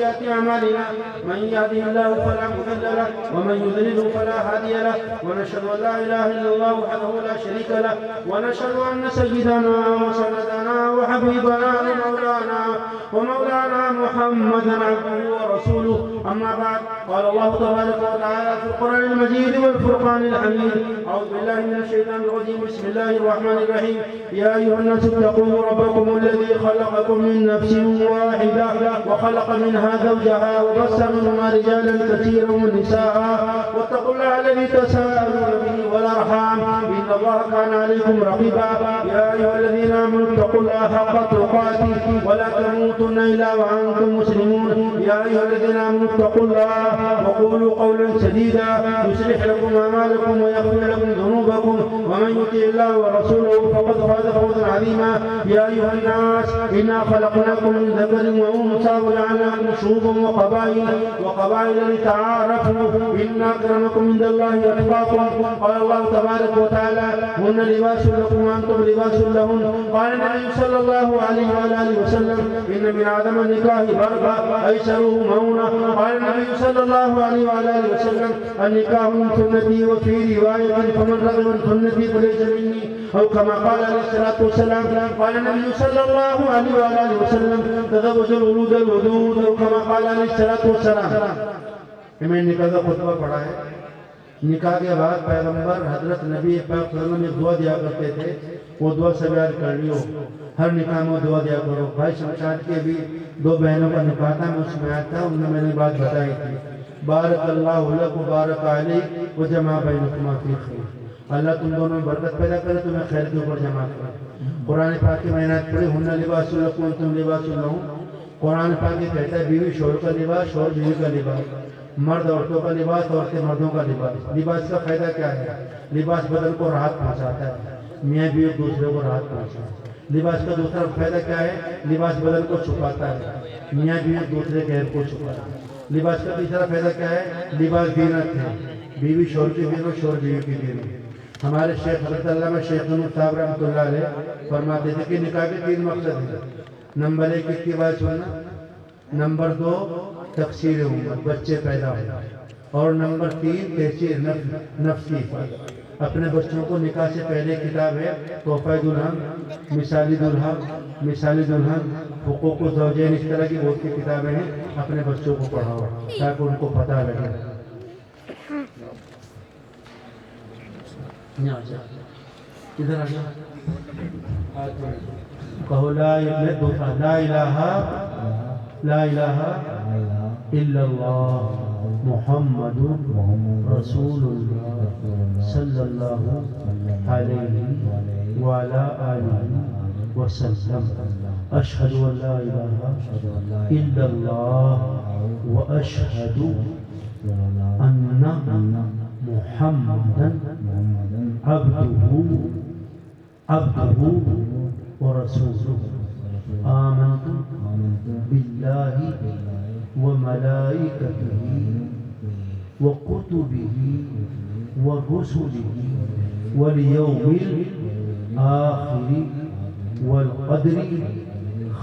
وسيئات أعمالنا من يهده الله فلا مضل له ومن يضلل فلا هادي له ونشهد أن لا إله إلا الله وحده لا شريك له ونشهد أن سيدنا وسندنا وحبيبنا ومولانا محمدا عبده ورسوله. أما بعد قال الله تبارك وتعالى في القرآن المجيد والفرقان الحميد أعوذ بالله من الشيطان الرجيم بسم الله الرحمن الرحيم يا أيها الناس اتقوا ربكم الذي خلقكم من نفس واحدة وخلق منها زوجها وبث منهما رجالا كثيرا ونساء واتقوا الله الذي تساءلون به والأرحام إن الله كان عليكم رقيبا. يا أيها الذين آمنوا اتقوا الله حق تقاته ولا تموتن إلا وأنتم مسلمون. يا أيها الذين آمنوا اتقوا الله وقولوا قولا سديدا يصلح لكم أعمالكم ويغفر لكم ذنوبكم ومن يطع الله ورسوله فقد فاز فوزا عظيما. يا أيها الناس إنا خلقناكم من ذكر وأنثى وجعلناكم شعوبا وقبائل لتعارفوا إن أكرمكم عند الله أتقاكم. قال الله تبارك وتعالى هن لباس لكم وأنتم لباس لهن. قال النبي صلى الله عليه وآله وسلم إن من أعظم النكاح بركة أيسره مونة. قال النبي صلى الله عليه وآله وسلم النكاح من سنتي وفي رواية فمن رغب من سنتي فليس مني أو كما قال عليه الصلاة والسلام. قال النبي صلى الله عليه وآله وسلم تزوجوا الولود الودود أو كما قال عليه الصلاة والسلام. میں نے نکاح کا خطبہ پڑھا ہے. نکاح کے بعد پیغمبر حضرت نبی پاک صلی اللہ علیہ وسلم ایک دعا دیا کرتے تھے. وہ دعا سے بیان کر لیو. ہر نکاح میں دعا دیا کرو. بھائی شمشاد کے بھی 2 بہنوں کا نکاح تھا. میں اس میں آیا تھا. انہوں نے میں نے بات بتائی تھی. بارک اللہ لک بارک علیک وجمع بینکما فی خیر. اللہ تم دونوں میں برکت پیدا کرے تمہیں خیر کے اوپر جمع کرے. قرآن پاک کی معنات پڑھی ہن لباس لکم وانتم لباس لہم. قرآن پاک یہ کہتا ہے بیوی شوہر کا لباس شوہر بیوی کا لباس. مرد عورتوں کا لباس عورتیں مردوں کا لباس. لباس کا فائدہ کیا ہے؟ لباس بدن کو راحت پہنچاتا ہے. میاں بیوی ایک دوسرے کو راحت پہنچاتا ہے. لباس کا دوسرا فائدہ کیا ہے؟ لباس بدن کو چھپاتا ہے. میاں بیوی ایک دوسرے کے عیب کو چھپاتا ہے. لباس کا تیسرا فائدہ کیا ہے؟ لباس زینت ہے. بیوی شوہر کی دین ہو شوہر بیوی کی دین ہو. ہمارے شیخ حضرت علامہ شیخ نور صاحب رحمۃ اللہ علیہ فرماتے تھے کہ نکاح کے 3 مقصد ہیں. نمبر 1 اتباع سنت. نمبر 2 تکثیر امت بچے پیدا ہو. اور نمبر 3 تحصیل نفسی حفاظت. اپنے بچوں کو نکاح سے پہلے کتاب ہے تحفہ دلہن مثالی دلہن حقوق الزوجین اس طرح کی بہت سی کتابیں ہیں. اپنے بچوں کو پڑھاؤ تاکہ ان کو پتہ لگے. ادھر آ جاؤ. کہو لا الہ الا اللہ محمد رسول اللہ صلی اللہ علیہ وعلا آلہ وسلم. اشہد ان لا الہ الا اللہ واشہد ان محمدا عبدہ ورسولہ. آمنت باللہ وملائکتہ وکتبہ ورسلہ والیوم الآخر والقدر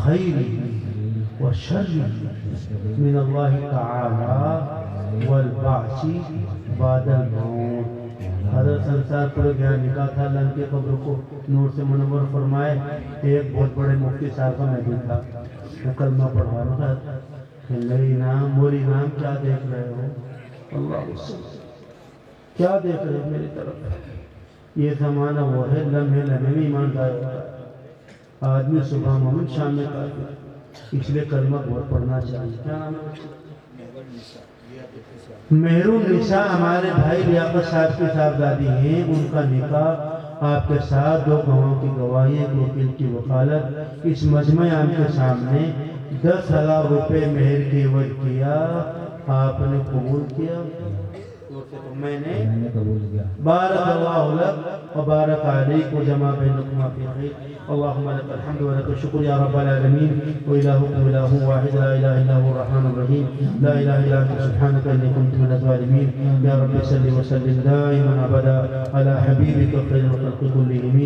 خیرہ وشرہ من اللہ تعالی والبعث بعد الموت. حضرت سنسار پڑھ گیا. نکاح تھا. اللہ کی قبر کو نور سے منور فرمائے. ایک بہت بڑے مفتی صاحب کا محفل تھا. میں کلمہ پڑھوا رہا تھا. میری نام موری نام کیا دیکھ رہے ہو؟ اللہ کیا دیکھ رہے ہو میری طرف؟ یہ زمانہ وہ ہے لمحے میں ایمان ضائع ہوتا ہے. آدمی صبح مومن شام میں کافر. اس لیے کلمہ بہت پڑھنا چاہیے. کیا نام ہے؟ مہر النساء ہمارے بھائی لیاقت صاحب کی صاحبزادی ہیں. ان کا نکاح آپ کے ساتھ 2 گواہوں کی گواہی ایک وکیل کی وکالت اس مجمع عام کے سامنے 10,000 روپے مہر کی عوض کیا. آپ نے قبول کیا. میں نے قبول کیا. بارک اللہ لک وبارک علیک وجمع بینکما فی خیر. اللهم لك الحمد ولك الشكر يا رب العالمين وإلهكم إله واحد لا إله إلا هو الرحمن الرحيم لا إله إلا أنت سبحانك إني كنت من الظالمين. يا رب صل وسلم دائما أبدا على حبيبك خير الخلق كلهم.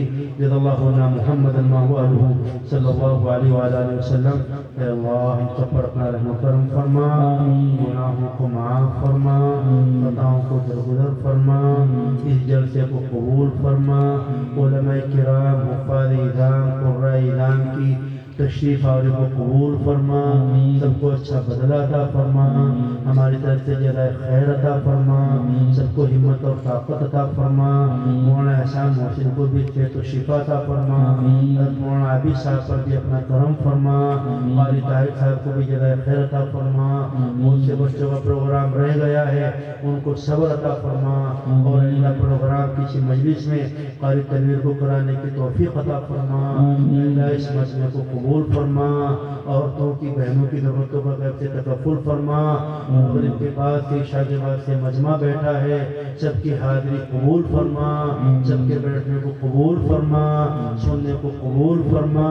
رضى الله عنا محمدا ما هو أهله صلى الله عليه وعلى آله وسلم. اے اللہ ہم سب پر اپنا رحم و کرم فرما, گناہوں کو معاف فرما, خطاؤں کو درگزر فرما, اس جلسے کو قبول فرما. علماء کرام, حفاظ اعظام, قرۂ اعظام کی تشریف آوری کو قبول فرما, سب کو اچھا بدلہ عطا فرما, ہماری طرف سے جزائے خیر عطا فرما, سب کو ہمت اور طاقت عطا فرما. مولانا احسان محسن کو بھی صحت و شفا عطا فرما, مولانا عابد صاحب پر بھی اپنا کرم فرما, قاری طاہر صاحب کو بھی جزائے خیر عطا فرما. بہت سے بچوں کا پروگرام رہ گیا ہے, ان کو صبر عطا فرما, اور اللہ پروگرام کسی مجلس میں قاری تنویر کو کرانے کی توفیق عطا فرما. اللہ اس مجمع کو قبول فرما, عورتوں کی بہنوں کی ضرورتوں کا غیب سے تکفل فرما. مغرب کے بعد سے عشاء کے بعد سے مجمع بیٹھا ہے, سب کی حاضری قبول فرما, سب کے بیٹھنے کو قبول فرما, سننے کو قبول فرما.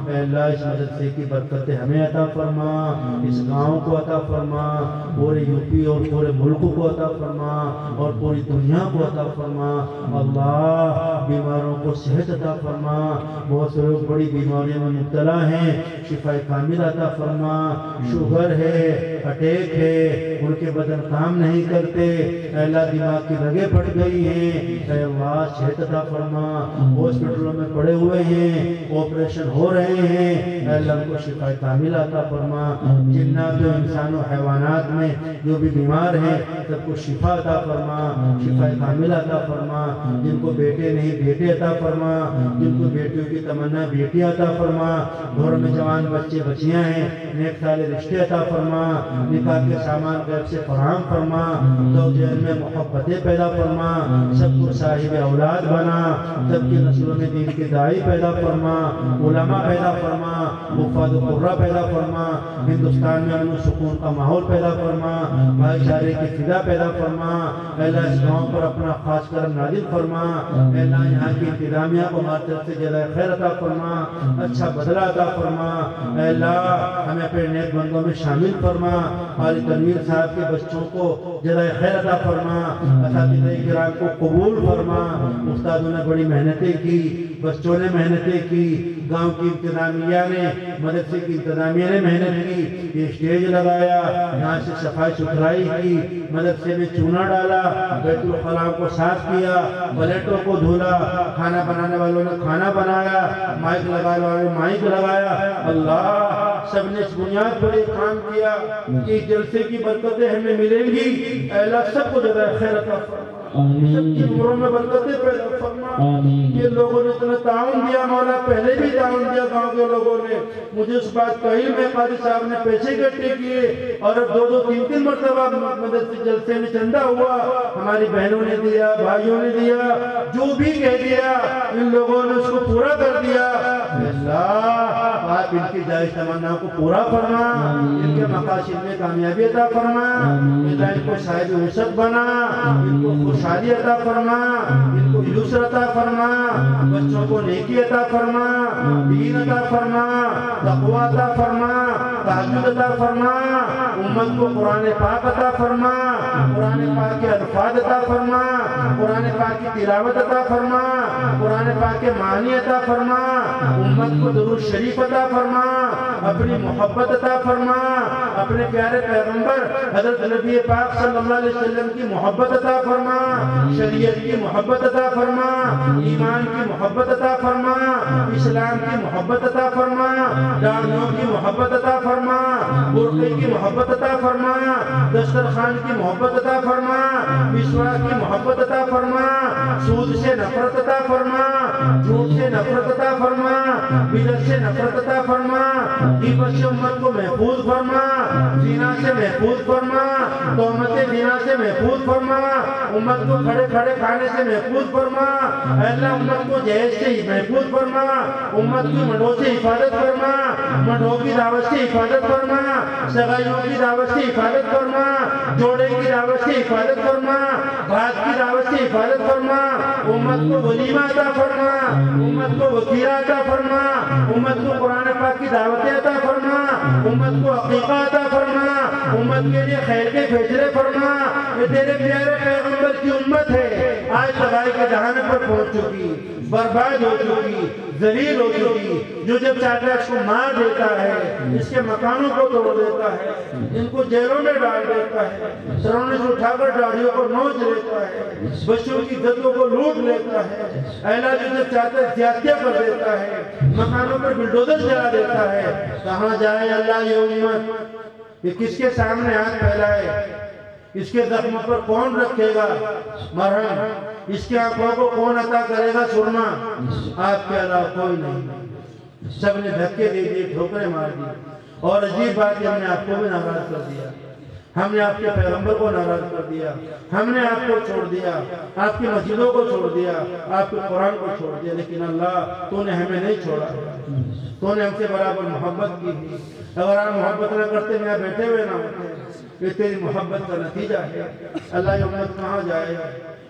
اے اللہ اس مدرسے کی برکتیں ہمیں عطا فرما, اس گاؤں کو عطا فرما, پورے یو پی اور پورے ملک کو عطا فرما, اور پوری دنیا کو عطا فرما. اللہ بیماروں کو صحت عطا فرما, بہت سے لوگ بڑی بیماریوں میں مبتلا ہیں, شفا کامل عطا فرما. شوگر ہے, اٹیک ہے, ان کے بدن کام نہیں کرتے, اے اللہ دماغ کی رگیں پھٹ گئی ہیں, اے اللہ صحت عطا فرما. ہاسپٹلوں میں پڑے ہوئے ہیں, آپریشن ہو رہے ہیں, اے اللہ ان کو شفا کامل عطا فرما. جنات و انسان و حیوانات میں جو بھی بیمار ہیں سب کو شفا عطا فرما, شفا کامل عطا فرما. جن کو بیٹے نہیں بیٹے عطا فرما, جن کو بیٹیوں کی تمنا بیٹی عطا فرما. گھروں میں جوان بچے بچیاں ہیں, نیک سالے رشتے عطا فرما. نکاح کے سامان غیب سے فراہم فرما, تو ذہن میں محبتیں پیدا فرما, سب کو صاحب اولاد بنا, سب کی نسلوں میں دین کے داعی پیدا فرما, علماء پیدا فرما, وفاد و قرہ پیدا فرما. ہندوستان میں امن و سکون کا ماحول پیدا فرما, بھائی چارے کی فضا پیدا فرما. اے اللہ اس گاؤں پر اپنا خاص کرم نازل فرما. اے اللہ یہاں کی انتظامیہ کو ہماری طرف سے جزائے خیر عطا فرما, اچھا بدلہ عطا فرما. اے اللہ ہمیں اپنے نیک بندوں میں شامل فرما. قاری تنویر صاحب کے بچوں کو جزائے خیر عطا فرما, اساتذہ کرام کو قبول فرما. استادوں نے بڑی محنتیں کی, بچوں نے محنتیں کی, گاؤں کی انتظامیہ نے, مدرسے کی انتظامیہ نے محنت کی. یہ اسٹیج لگایا, یہاں سے صفائی ستھرائی کی, مدرسے میں چونا ڈالا, بیت الخلاء کو صاف کیا, پلیٹوں کو دھولا, کھانا بنانے والوں نے کھانا بنایا, مائک لگانے والوں نے مائک لگایا. اللہ سب نے اس بنیاد پر ایک کام کیا کہ جلسے کی برکتیں ہمیں ملیں گی. اے اللہ سب کو جزائے خیر عطا فرما, سب کی عمروں میں برکتیں پیدا فرما. یہ لوگوں نے اتنا تعاون دیا مولا, پہلے بھی تعاون دیا گاؤں کے لوگوں نے. مجھے اس بات کا علم ہے, قاری صاحب نے پیسے اکٹھے کیے اور اب 2-3 مرتبہ مدرسے جلسے میں چندہ ہوا, ہماری بہنوں نے دیا, بھائیوں نے دیا, جو بھی کہہ دیا ان لوگوں نے اس کو پورا کر دیا. اللہ آپ ان کی جائز تمنا کو پورا فرما, ان کے مقاصد میں کامیابی عطا فرما. اللہ ان کو صاحب وسعت بنا, ان کو خوشحالی عطا فرما, ان کو یسر عطا فرما, بچوں کو نیکی عطا فرما, دین عطا فرما, تقوی عطا فرما, تہجد عطا فرما. امت کو قرآن پاک عطا فرما, قرآن پاک کے الفاظ عطا فرما, قرآن پاک کی تلاوت عطا فرما, قرآن پاک کے معنی عطا فرما. امت کو درود شریف عطا فرما, اپنی محبت عطا فرما, اپنے پیارے پیغمبر حضرت نبی پاک صلی اللہ علیہ وسلم کی محبت عطا فرما, شریعت کی محبت عطا فرما, ایمان کی محبت عطا فرما, اسلام کی محبت عطا فرما, داڑھیوں کی محبت عطا فرما, برقعے کی محبت عطا فرما, دسترخوان کی محبت عطا فرما, مسواک کی محبت عطا فرما, سود سے نفرت عطا فرما, جھوٹ سے نفرت عطا فرما, بدعت سے نفرت عطا فرما, غیبت سے امت کو محفوظ فرما, زنا سے محفوظ فرما, تہمت زنا سے محفوظ فرما, امت کو کھڑے کھڑے کھانے سے محفوظ فرما. اے اللہ امت کو جہیز سے محفوظ فرما, امت کی منڈوں سے حفاظت فرما, منڈوں کی دعوت سے حفاظت فرما, سگائیوں کی دعوت سے حفاظت فرما، جوڑے کی دعوت سے حفاظت فرما، بات کی دعوت سے حفاظت فرما، امت کو ولیمہ عطا فرما، امت کو وکیرہ عطا فرما، امت کو قرآن پاک کی دعوت عطا فرما، امت کو عقیقہ عطا فرما، امت کے لیے خیر کے فیصلے فرما۔ یہ تیرے پیارے پیغمبر کی امت ہے، آج سگائی کے جہانے پر پہنچ چکی، برباد ہو چکی، ذلیل ہو چکی، جو جب چاہتا ہے اس کو مار دیتا ہے، اس کے مکانوں کو توڑ دیتا ہے، ان کو جیلوں میں ڈال دیتا ہے، سرونے سے اٹھا کر داڑھیوں کو نوچ لیتا ہے، بچوں کی عزتوں کو لوٹ لیتا ہے، اہلا جو جب چاہتا ہے زیادتیاں کر دیتا ہے، مکانوں پر بلڈوزر چلا دیتا ہے۔ کہاں جائے اللہ یہ امت؟ یہ کس کے سامنے ہاتھ پھیلائے؟ اس کے زخم پر کون رکھے گا مرہم؟ اس کی آنکھوں کو کون عطا کرے گا سرما؟ آپ کے علاوہ کوئی نہیں۔ سب نے دھکے دے دیے، ٹھوکریں مار دی، اور عجیب بات ہے ہم نے آپ کو بھی ناراض کر دیا، ہم نے آپ کے پیغمبر کو ناراض کر دیا، ہم نے آپ کو چھوڑ دیا، آپ کی مسجدوں کو چھوڑ دیا، آپ کے قرآن کو چھوڑ دیا، لیکن اللہ تو نے ہمیں نہیں چھوڑا، تو نے ہم سے برابر محبت کی تھی۔ اگر آپ محبت نہ کرتے میں بیٹھے ہوئے نہ ہوتے، یہ تیری محبت کا نتیجہ ہے۔ اللہ یہ امت کہاں جائے؟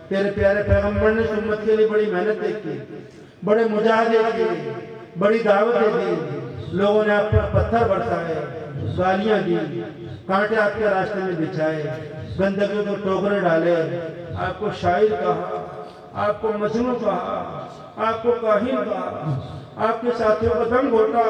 تیرے پیارے پیغمبر نے اس امت کے لیے بڑی محنتیں کی، بڑے مجاہدے کی، بڑی دعوتیں دی، لوگوں نے آپ پر پتھر برسائے، گالیاں دی، کانٹے آپ کے راستے میں بچھائے، گندگی کو ٹوکرے ڈالے، آپ کو شاعر کہا، آپ کو مجنون کہا، آپ کو کاہن کہا، آپ کے ساتھیوں کا دم گھوٹا،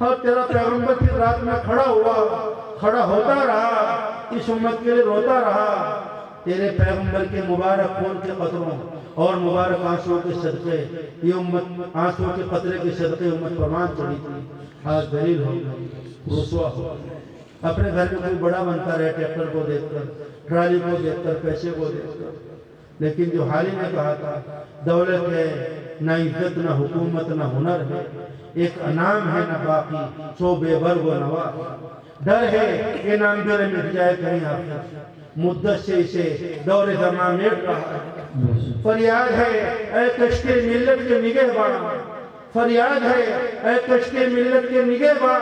اور تیرا پیغمبر پھر رات میں کھڑا ہوا، کھڑا ہوتا رہا، اس امت کے لیے روتا رہا۔ تیرے پیغمبر کے مبارک خون کے قطروں اور مبارک آنسوں کے صدقے، یہ امت آنسوں کے قطرے کے صدقے امت فرمان چڑھی تھی، آج ذلیل ہو گئی، رسوا ہو گئی۔ اپنے گھر میں کوئی بڑا بنتا رہے، ٹریکٹر کو دیکھ کر، ٹرالی کو دیکھ کر، پیسے کو دیکھ کر، لیکن جو حال ہی نے کہا تھا دولت ہے نہ عزت نہ حکومت نہ ہنر ہے، ایک انعام ہے نہ باقی سو بے برگ و نوا، ڈر ہے یہ نام جو مٹ جائے کہیں آخر، مدت سے اسے دور زمان میٹ رہا ہے۔ فریاد ہے اے کشتی ملت کے نگہباں، فریاد ہے اے کشتی ملت کے نگہباں،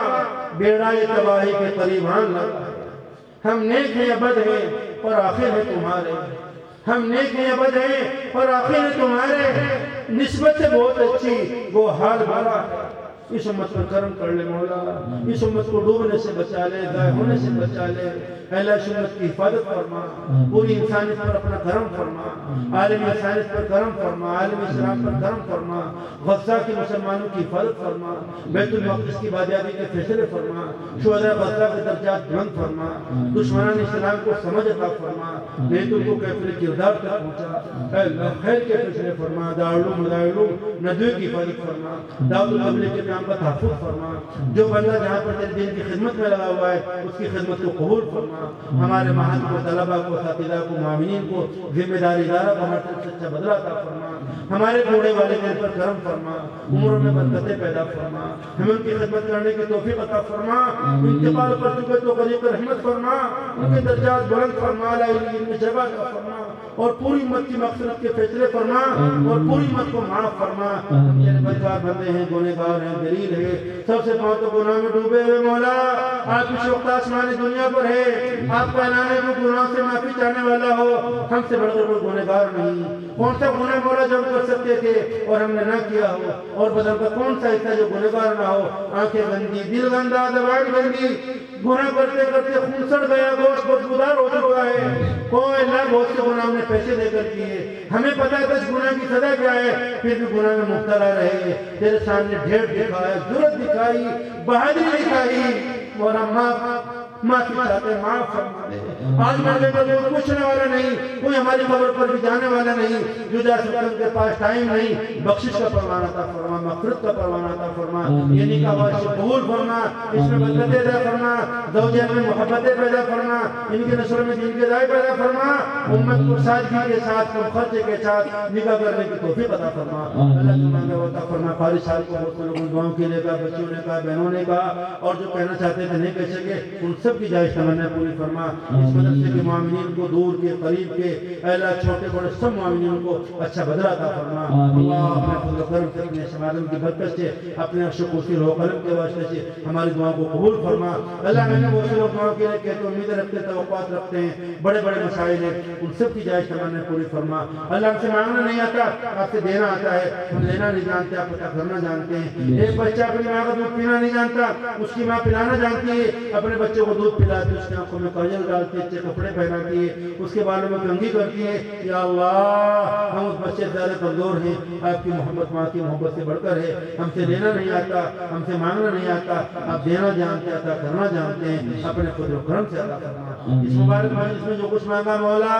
بیڑا یہ تباہی کے قریب آن لگا ہے۔ ہم نیک ہیں یا بد ہیں پر آخر ہے تمہارے، ہم نیک ہیں یا بد ہیں پر آخر ہے تمہارے، نسبت سے بہت اچھی وہ حال بھرا ہے۔ اس امت پر کرم کر لے مولا، اس امت کو ڈوبنے سے بچا لے، ضائع ہونے سے بچا لے۔ اے اللہ اس امت کی حفاظت فرما، پوری انسانیت پر اپنا کرم فرما، عالم انسانیت پر کرم فرما، عالم اسلام پر کرم فرما، غزہ کے مسلمانوں کی حفاظت فرما، بیت المقدس کی بادیابی کے فیصلے فرما، شہداء غزہ کے درجات بلند فرما، دشمنان اسلام کو سمجھ عطا فرما، نیتوں کو کیفر کردار تک پہنچا۔ اے اللہ خیر کے فیصلے فرما، دارالعلوم مدارالعلوم ندوی کی حفاظت فرما، دعوت التبلیغ کے کام کا تحفظ فرما، جو بندہ جہاں پر تیرے دین کی خدمت میں لگا ہوا ہے اس کی خدمت کو قبول فرما، ہمارے مہات کو، طلبہ کو، اساتذہ کو، معاونین کو، ذمہ داری ادارہ کو ہر طرف سے اچھا بدلہ عطا فرما، ہمارے بوڑھے والدین پر کرم فرما، عمروں میں برکتیں پیدا فرما، ہمیں ان کی خدمت کرنے کی توفیق عطا فرما، انتقال کر چکے تو غریق رحمت فرما، ان کے درجات بلند فرما، لا الہ الا جگہ عطا فرما، اور پوری امت کی مغفرت کے فیصلے فرما، اور پوری امت کو معاف فرما۔ ہم تیرے بدکار بندے ہیں، گنہگار ہیں، دلیل ہے، سب سے پاؤں تو گناہ میں ڈوبے ہوئے مولا، آپ کی شوق آسمان دنیا پر ہے، آپ کا اعلان کو گناہ سے معافی چاہنے والا ہو، ہم سے بڑھ کر کوئی گنہگار نہیں۔ کون سا گناہ مولا جو ہم کر سکتے تھے اور ہم نے نہ کیا ہو، اور بدن کا کون سا حصہ جو گنہگار نہ ہو؟ آنکھیں گندی، دل گندا، زبان گندی، گناہ کرتے کرتے خون سڑ گیا، گوشت بدبودار ہو چکا ہے۔ کوئی اللہ بہت سے گناہ ہم نے پیسے دے کر کیے، ہمیں پتہ ہے اس گناہ کی سزا کیا ہے، پھر بھی گناہ میں مبتلا رہے، تیرے سامنے ڈھیر دکھایا، جرت دکھائی، بہادری دکھائی، مولا معافی چاہتے ہیں، معاف فرما دے۔ آج مرنے کا کوئی پوچھنے والا نہیں، کوئی ہماری قبر پر بھی جانے والا نہیں، جو جا سکتا ان کے پاس ٹائم نہیں، بخشش کا پروانہ عطا فرما، مغفرت کا پروانہ عطا فرما، یہ نکاح واجب قبول فرما، اس میں برکتیں عطا فرما، زوجین میں محبتیں پیدا فرما، ان کے نسل میں دین کے دائی پیدا فرما، امت کو سادگی کے ساتھ، کم خرچے کے ساتھ نکاح کرنے کی توفیق عطا فرما۔ اللہ جو مانگا وہ عطا فرما۔ قاری سال کو بہت سے لوگوں دعاؤں کے لئے کہا، بچوں نے کہا، بہنوں نے کہا، اور جو کہنا چاہتے تھے نہیں کہہ سکے، ان سب سب کی جائز تمنا پوری فرما. اس مدرسے کے معاملین کو دور کے قریب کے اے اللہ چھوٹے بڑے سب معاملین کو اچھا بدلہ عطا فرما. اللہ اپنے فضل و کرم سے اپنے شمالم کی برکت سے اپنے عرش و کرسی روح قلم کے واسطے سے ہماری دعاؤں کو قبول فرما. اللہ میں نے وہ سے لوگ دعاؤں کے لیے کہتے امیدیں رکھتے توقعات رکھتے ہیں بڑے بڑے مسائل ہیں ان سب کی جائز تمنا پوری فرما. اللہ ہم سے مانگنا نہیں آتا آپ سے دینا آتا ہے. ہم لینا نہیں جانتے آپ عطا کرنا جانتے ہیں. ایک بچہ اپنی ماں کا دودھ پینا نہیں جانتا اس کی ماں پلانا جانتی ہے. اپنے بچوں کو دودھ پلاتی ہے اس کی آنکھوں میں کاجل ڈالتی ہے اچھے کپڑے پہناتی ہے اس کے بالوں میں کنگھی کرتی ہے. یا اللہ ہم اس بچے زیادہ کمزور ہیں آپ کی محبت ماں کی محبت سے بڑھ کر ہے. ہم سے لینا نہیں آتا ہم سے مانگنا نہیں آتا آپ دینا جانتے عطا کرنا جانتے ہیں. اپنے فضل و کرم سے عطا کرنا. اس مبارک مجلس میں جو کچھ مانگا مولا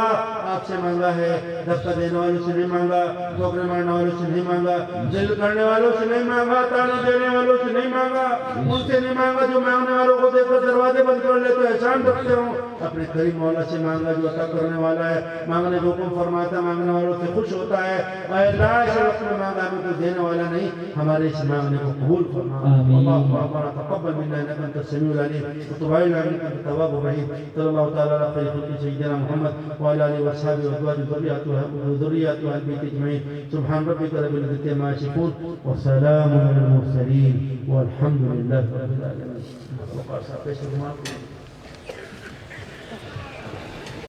آپ سے مانگا ہے. دھکا دینے والوں سے نہیں مانگا ٹھوکرے مارنے والوں سے نہیں مانگا ذل کرنے والوں سے نہیں مانگا تانے دینے والوں سے نہیں مانگا ان سے نہیں مانگا جو مانگنے والوں کو دیکھ کر دروازے بند کر لیتے احسان رکھتے ہوں. اپنے کریم مولا سے مانگا جو عطا کرنے والا ہے مانگنے کو حکم فرماتا مانگنے والوں سے خوش ہوتا ہے. اے اللہ اس وقت میں مانگا ہمیں کوئی دینے والا نہیں ہمارے اس مانگنے کو قبول فرما. اللهم ربنا تقبل منا انك انت السميع العليم وتب علينا انك انت التواب الرحيم. صلى الله تعالى على خير خلق سيدنا محمد وعلى اله واصحابه وازواجه وذرياته واهل بيته اجمعين. سبحان ربك رب العزه عما يصفون وسلام على المرسلين والحمد لله رب العالمين.